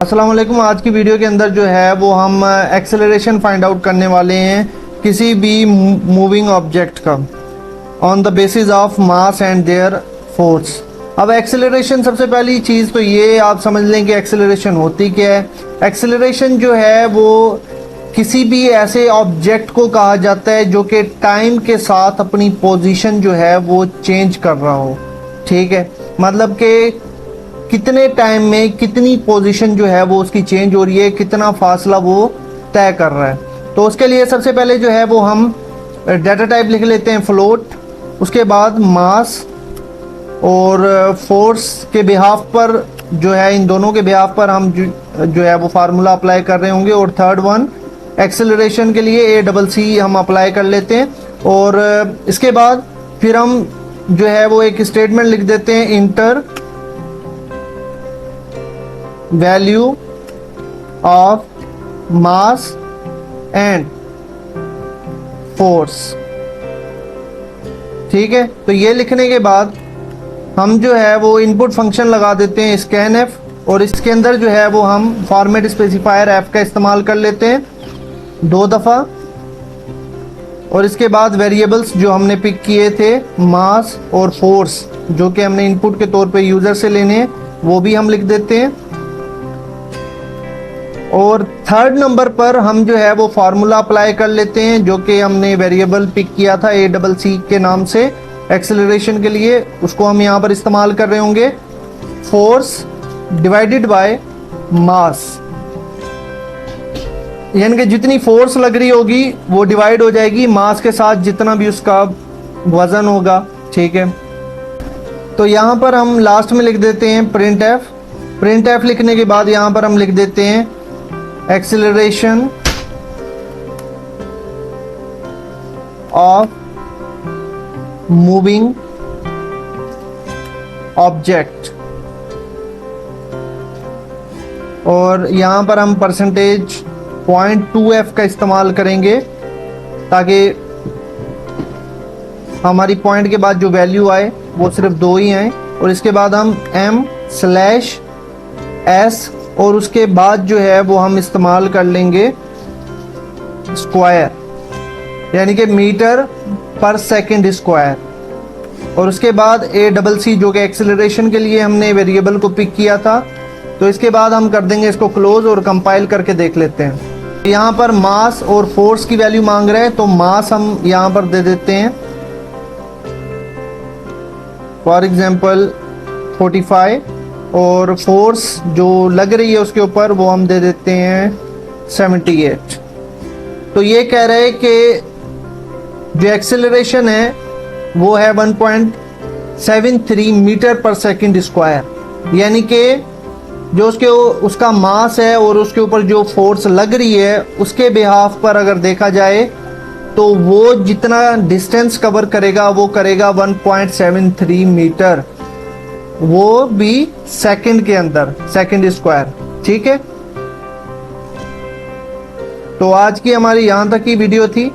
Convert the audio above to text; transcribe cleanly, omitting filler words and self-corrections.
अस्सलाम वालेकुम। आज की वीडियो के अंदर जो है वो हम एक्सेलरेशन फाइंड आउट करने वाले हैं किसी भी मूविंग ऑब्जेक्ट का on the basis of mass and their force. अब एक्सेलरेशन, सबसे पहली चीज़ तो ये आप समझ लें कि एक्सेलरेशन होती क्या है। एक्सेलरेशन जो है वो किसी भी ऐसे ऑब्जेक्ट को कहा जाता है जो कि टाइम के साथ अपनी पोजीशन जो है वो चेंज कर रहा हो। ठीक है, मतलब कि कितने टाइम में कितनी पोजीशन जो है वो उसकी चेंज हो रही है, कितना फासला वो तय कर रहा है। तो उसके लिए सबसे पहले जो है वो हम डाटा टाइप लिख लेते हैं फ्लोट, उसके बाद मास और फोर्स के बिहाफ पर जो है, इन दोनों के बिहाफ पर हम जो है वो फार्मूला अप्लाई कर रहे होंगे। और थर्ड वन एक्सेलरेशन के लिए ACC हम अप्लाई कर लेते हैं। और इसके बाद फिर हम जो है वो एक स्टेटमेंट लिख देते हैं, inter value of mass and force. ठीक है, तो ये लिखने के बाद हम जो है वो इनपुट फंक्शन लगा देते हैं scanf, और इसके अंदर जो है वो हम फॉर्मेट स्पेसिफायर f का इस्तेमाल कर लेते हैं 2 दफ़ा। और इसके बाद वेरिएबल्स जो हमने पिक किए थे, मास और फोर्स, जो कि हमने इनपुट के तौर पे यूज़र से लेने हैं, वो भी हम लिख देते हैं। और थर्ड नंबर पर हम जो है वो फार्मूला अप्लाई कर लेते हैं जो कि हमने वेरिएबल पिक किया था ACC के नाम से एक्सेलरेशन के लिए, उसको हम यहाँ पर इस्तेमाल कर रहे होंगे, फोर्स डिवाइडेड बाय मास। यानी कि जितनी फोर्स लग रही होगी वो डिवाइड हो जाएगी मास के साथ, जितना भी उसका वजन होगा। ठीक है, तो यहाँ पर हम लास्ट में लिख देते हैं प्रिंट एफ लिखने के बाद यहाँ पर हम लिख देते हैं एक्सेलरेशन ऑफ मूविंग ऑब्जेक्ट। और यहाँ पर हम परसेंटेज 0.2f का इस्तेमाल करेंगे ताकि हमारी पॉइंट के बाद जो वैल्यू आए वो सिर्फ 2 ही आए। और इसके बाद हम m/s, और उसके बाद जो है वो हम इस्तेमाल कर लेंगे स्क्वायर, यानी कि मीटर पर सेकंड स्क्वायर। और उसके बाद ACC जो कि एक्सेलरेशन के लिए हमने वेरिएबल को पिक किया था। तो इसके बाद हम कर देंगे इसको क्लोज और कंपाइल करके देख लेते हैं। यहाँ पर मास और फोर्स की वैल्यू मांग रहे हैं, तो मास हम यहाँ पर दे देते हैं, फॉर एग्जांपल 45, और फोर्स जो लग रही है उसके ऊपर वो हम दे देते हैं 78। तो ये कह रहे हैं कि जो एक्सेलरेशन है वो है 1.73 मीटर पर सेकंड स्क्वायर, यानी कि जो उसका मास है और उसके ऊपर जो फोर्स लग रही है उसके बिहाफ पर अगर देखा जाए तो वो जितना डिस्टेंस कवर करेगा वो करेगा 1.73 मीटर, वो भी सेकंड के अंदर, सेकंड स्क्वायर। ठीक है, तो आज की हमारी यहाँ तक की वीडियो थी।